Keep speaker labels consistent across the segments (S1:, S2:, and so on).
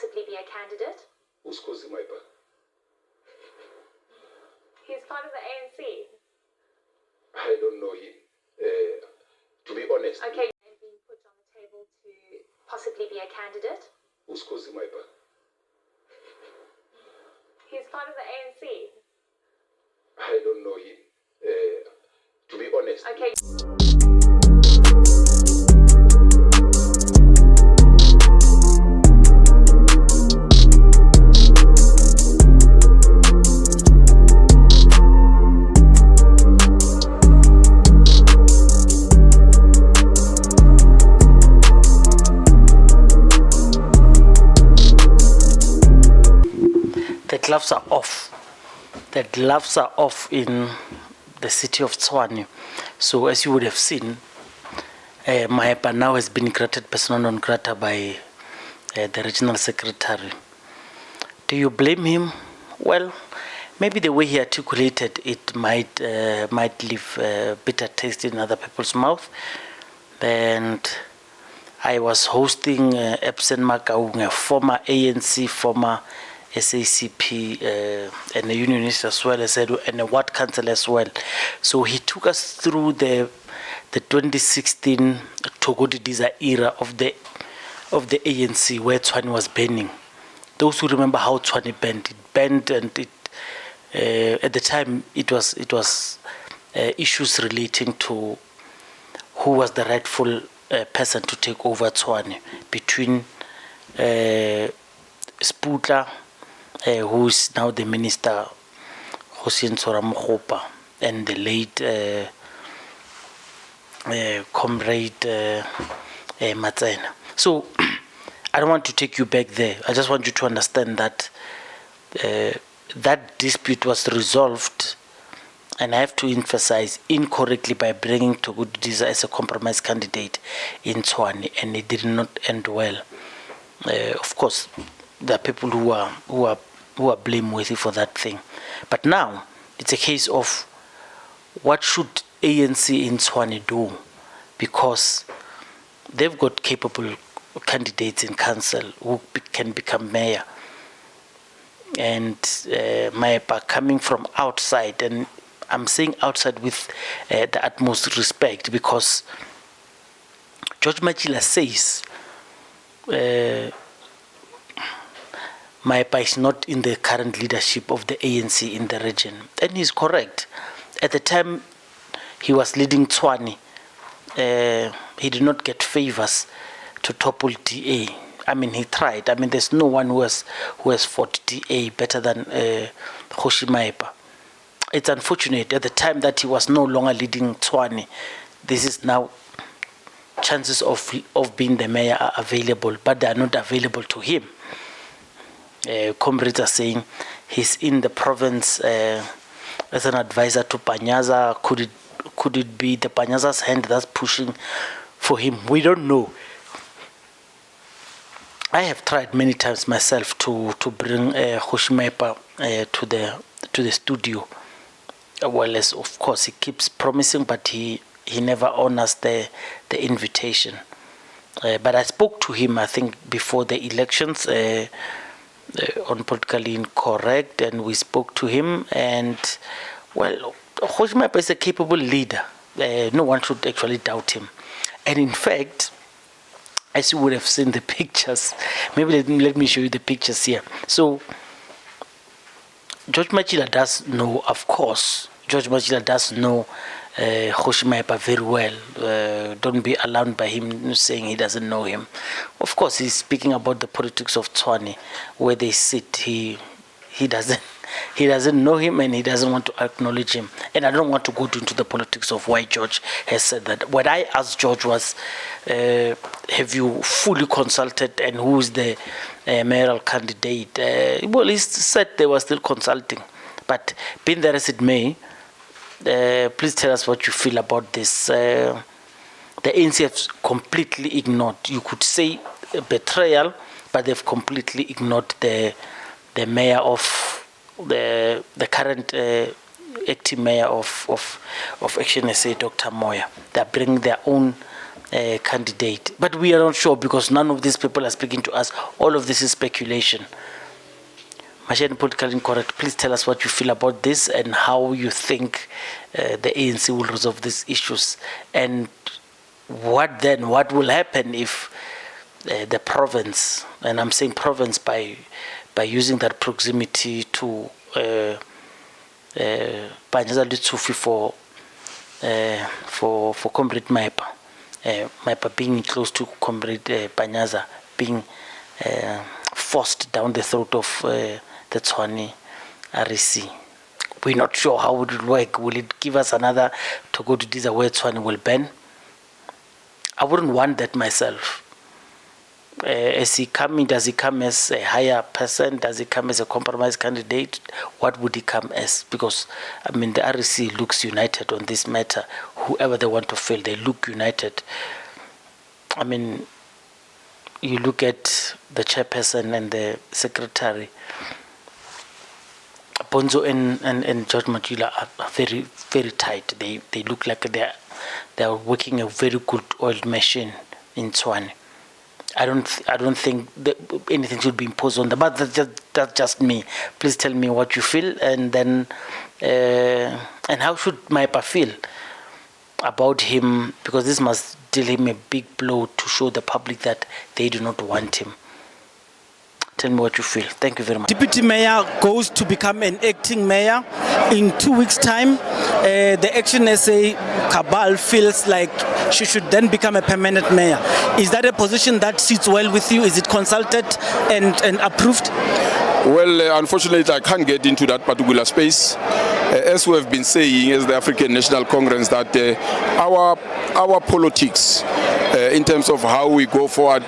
S1: possibly be a candidate?
S2: Who's causing Maepa?
S1: He's part of the ANC.
S2: I don't know him. To be honest.
S1: Okay, and being put on the table to possibly be a candidate?
S2: Who's causing Maepa?
S1: He's part of the ANC.
S2: I don't know him. To be honest.
S1: Okay.
S3: The gloves are off. The gloves are off in the city of Tshwane. So as you would have seen, Maepa now has been granted persona non grata by the regional secretary. Do you blame him? Well, maybe the way he articulated it might leave a bitter taste in other people's mouth. And I was hosting Epson Makaung, a former ANC, former SACP, and a unionist as well as and a ward councillor as well. So he took us through the 2016 Thoko Didiza era of the ANC, where Tshwane was burning. Those who remember how Tshwane burned, and it at the time it was issues relating to who was the rightful person to take over Tshwane between Sputla, who is now the minister, and the late comrade Matjila. So I don't want to take you back there. I just want you to understand that that dispute was resolved, and I have to emphasize, incorrectly, by bringing Thoko Didiza as a compromise candidate in Tshwane, and it did not end well. Of course, there are people who are blameworthy for that thing. But now it's a case of what should ANC in Tshwane do, because they've got capable candidates in council who can become mayor. And Maepa coming from outside, and I'm saying outside with the utmost respect, because George Matjila says Maepa is not in the current leadership of the ANC in the region. And he's correct. At the time he was leading Tshwane, he did not get favors to topple DA. I mean, he tried. I mean, there's no one who has fought DA better than Maepa. It's unfortunate at the time that he was no longer leading Tshwane. This is now chances of being the mayor are available, but they are not available to him. Comrades are saying he's in the province as an advisor to Panyaza. Could it be the Panyaza's hand that's pushing for him? We don't know. I have tried many times myself to bring Maepa to the studio. Well, as of course he keeps promising, but he never honors the invitation. But I spoke to him, I think, before the elections on Politically Incorrect, and we spoke to him, and well, Maepa is a capable leader. No one should actually doubt him. And in fact, as you would have seen the pictures, maybe let me show you the pictures here. So George Matjila does know, of course, George Matjila does know Maepa very well. Don't be alarmed by him saying he doesn't know him. Of course, he's speaking about the politics of Tshwane, where they sit. He doesn't know him, and he doesn't want to acknowledge him. And I don't want to go into the politics of why George has said that. What I asked George was, have you fully consulted, and who is the mayoral candidate? Well, he said they were still consulting. But being there as it may, please tell us what you feel about this. The ANC have completely ignored, you could say, betrayal, but they've completely ignored the mayor of the current acting mayor of Action SA, Dr. Moya. They're bringing their own candidate. But we are not sure because none of these people are speaking to us. All of this is speculation. Mashane, politically incorrect, please tell us what you feel about this and how you think the ANC will resolve these issues. And what will happen if the province, and I'm saying province by using that proximity to Panyaza Litsufi for Comrade Maepa. Maepa being close to Comrade Panyaza, being forced down the throat of the Tshwane REC. We're not sure how it will work. Will it give us another Thoko Didiza where Tshwane will ban? I wouldn't want that myself. Does he come as a higher person? Does he come as a compromise candidate? What would he come as? Because, I mean, the REC looks united on this matter. Whoever they want to fill, they look united. I mean, you look at the chairperson and the secretary. Bonzo and George Matjila are very, very tight. They look like they are working a very good oiled machine in Tshwane. I don't think that anything should be imposed on them, but that's just me. Please tell me what you feel, and then and how should Maepa feel about him, because this must deal him a big blow to show the public that they do not want him. Tell me what you feel. Thank you very much.
S4: Deputy Mayor goes to become an acting mayor in 2 weeks' time. The Action SA cabal feels like she should then become a permanent mayor. Is that a position that sits well with you? Is it consulted and approved?
S2: Well, unfortunately, I can't get into that particular space. As we have been saying, as the African National Congress, that our politics, in terms of how we go forward,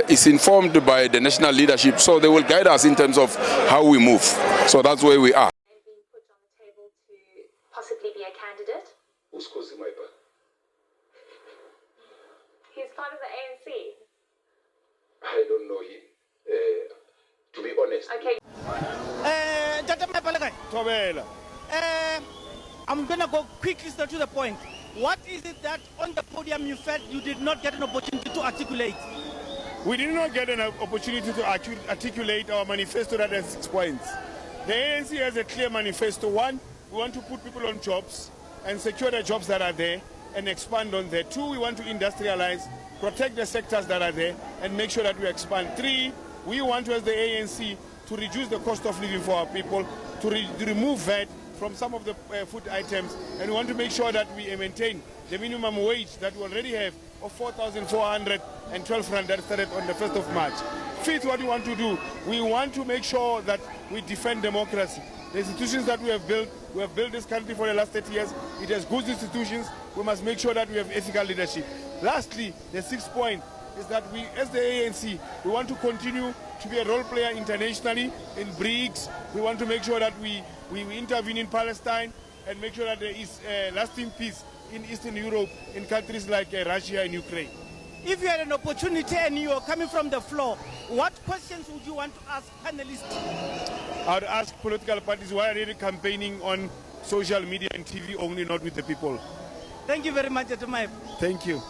S2: is informed by the national leadership, so they will guide us in terms of how we move. So that's where we are.
S1: And being put on the table to possibly be a candidate.
S2: Who's causing Maepa?
S1: He's part of the ANC.
S2: I don't know him. To be honest.
S1: Okay.
S4: I'm going to go quickly straight to the point. What is it that on the podium you felt you did not get an opportunity to articulate?
S5: We did not get an opportunity to articulate our manifesto that has 6 points. The ANC has a clear manifesto. One, we want to put people on jobs and secure the jobs that are there and expand on there. Two, we want to industrialize, protect the sectors that are there and make sure that we expand. Three, we want to, as the ANC, to reduce the cost of living for our people, to remove VAT from some of the food items, and we want to make sure that we maintain the minimum wage that we already have of 4,412 rand that started on the 1st of March. Fifth, what we want to do, we want to make sure that we defend democracy. The institutions that we have built this country for the last 30 years. It has good institutions. We must make sure that we have ethical leadership. Lastly, the 6th point is that we, as the ANC, we want to continue to be a role player internationally in BRICS. We want to make sure that we intervene in Palestine and make sure that there is lasting peace in Eastern Europe, in countries like Russia and Ukraine.
S4: If you had an opportunity and you are coming from the floor, what questions would you want to ask panelists?
S5: I would ask political parties, why are they campaigning on social media and TV only, not with the people?
S4: Thank you very much, Dr. Maepa.
S5: Thank you.